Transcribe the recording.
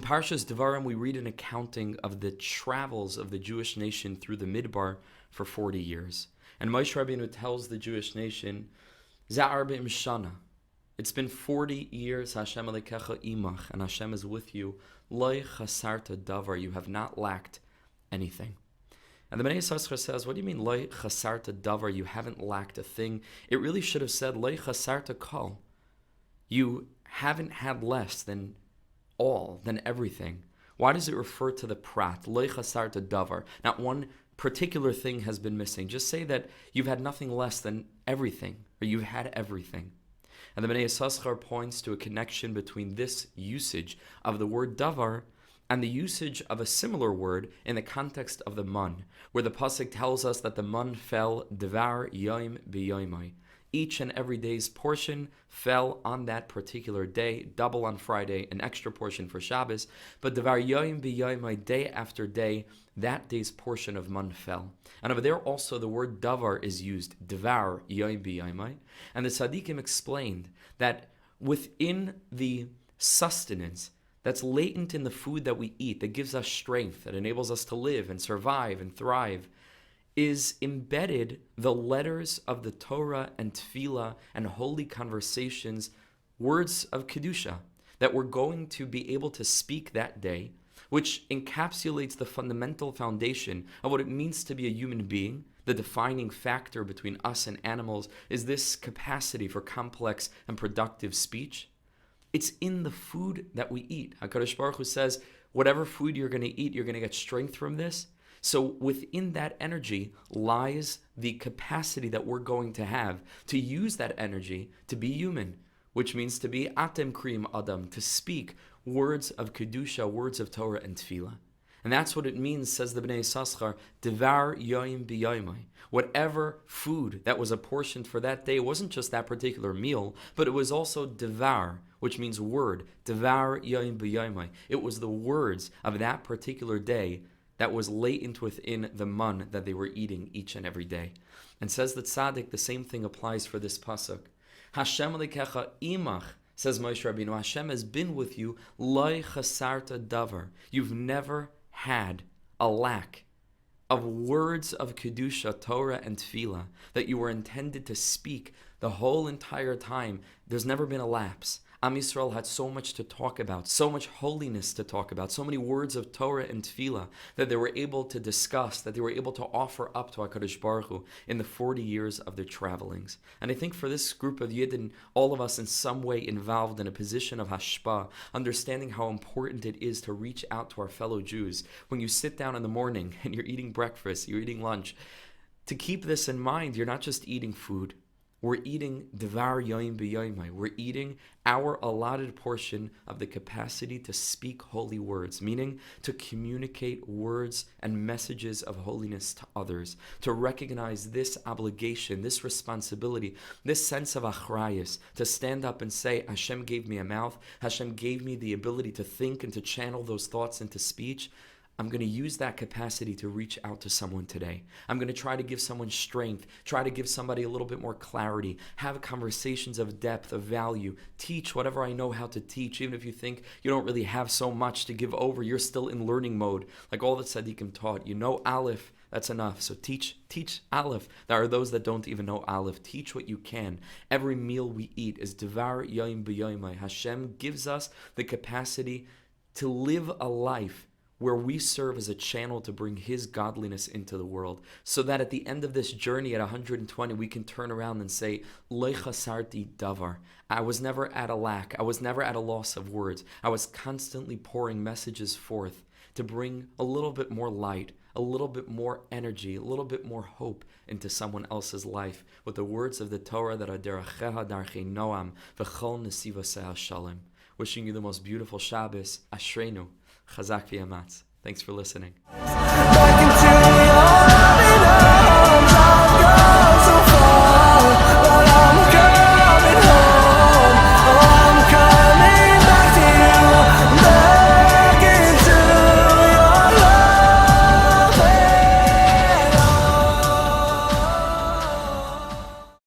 Parshas Devarim, we read an accounting of the travels of the Jewish nation through the Midbar for 40 years. And Moshe Rabbeinu tells the Jewish nation, Za'arbim Shana. It's been 40 years, Hashem Alekecha imach, and Hashem is with you. Loi chasarta davar, you have not lacked anything. And the Bnei Yissaschar says, what do you mean, Loi chasarta davar, you haven't lacked a thing? It really should have said, Loi chasarta kol. You haven't had less than all, than everything. Why does it refer to the prat? Loi chasarta davar. Not one particular thing has been missing. Just say that you've had nothing less than everything, or you've had everything. And the Bnei Yissaschar points to a connection between this usage of the word davar and the usage of a similar word in the context of the man, where the pasuk tells us that the man fell devar yoim b'yoimai. Each and every day's portion fell on that particular day, double on Friday, an extra portion for Shabbos, but devar yoim b'yoimai, day after day, that day's portion of man fell. And over there also the word davar is used, devar yoim b'yoimai. And the tzaddikim explained that within the sustenance that's latent in the food that we eat, that gives us strength, that enables us to live and survive and thrive, is embedded the letters of the Torah and Tefillah and holy conversations, words of Kedusha, that we're going to be able to speak that day, which encapsulates the fundamental foundation of what it means to be a human being. The defining factor between us and animals is this capacity for complex and productive speech. It's in the food that we eat. HaKadosh Baruch Hu says, whatever food you're going to eat, you're going to get strength from this. So within that energy lies the capacity that we're going to have to use that energy to be human, which means to be atem kriyim adam, to speak words of Kedusha, words of Torah and Tefillah. And that's what it means, says the Bnei Yissaschar, devar yoim b'yoimai. Whatever food that was apportioned for that day, it wasn't just that particular meal, but it was also devar, which means word, devar yoim b'yoimai. It was the words of that particular day that was latent within the man that they were eating each and every day. And says the tzaddik, the same thing applies for this pasuk. Hashem Alekecha imach, says Moshe Rabbeinu, Hashem has been with you, loi chasarta davar. You've never had a lack of words of Kedusha, Torah, and Tefillah that you were intended to speak the whole entire time. There's never been a lapse. Am Yisrael had so much to talk about, so much holiness to talk about, so many words of Torah and Tefillah that they were able to discuss, that they were able to offer up to HaKadosh Baruch Hu in the 40 years of their travelings. And I think for this group of Yidden, all of us in some way involved in a position of hashpah, understanding how important it is to reach out to our fellow Jews. When you sit down in the morning and you're eating breakfast, you're eating lunch, to keep this in mind, you're not just eating food. We're eating devar yoim b'yoimai. We're eating our allotted portion of the capacity to speak holy words, meaning to communicate words and messages of holiness to others, to recognize this obligation, this responsibility, this sense of achrayus, to stand up and say, Hashem gave me a mouth, Hashem gave me the ability to think and to channel those thoughts into speech. I'm going to use that capacity to reach out to someone today. I'm going to try to give someone strength, try to give somebody a little bit more clarity, have conversations of depth, of value, teach whatever I know how to teach. Even if you think you don't really have so much to give over, you're still in learning mode. Like all the tzaddikim taught, you know Aleph, that's enough. So teach Aleph. There are those that don't even know Aleph. Teach what you can. Every meal we eat is devar yoim b'yoimai. Hashem gives us the capacity to live a life where we serve as a channel to bring His godliness into the world, so that at the end of this journey at 120, we can turn around and say, Lo chasarti davar. I was never at a lack. I was never at a loss of words. I was constantly pouring messages forth to bring a little bit more light, a little bit more energy, a little bit more hope into someone else's life with the words of the Torah that are deracheha darchei noam v'chol nesivasei shalom. Wishing you the most beautiful Shabbos. Ashrenu. Chazak v'yamatz. Thanks for listening.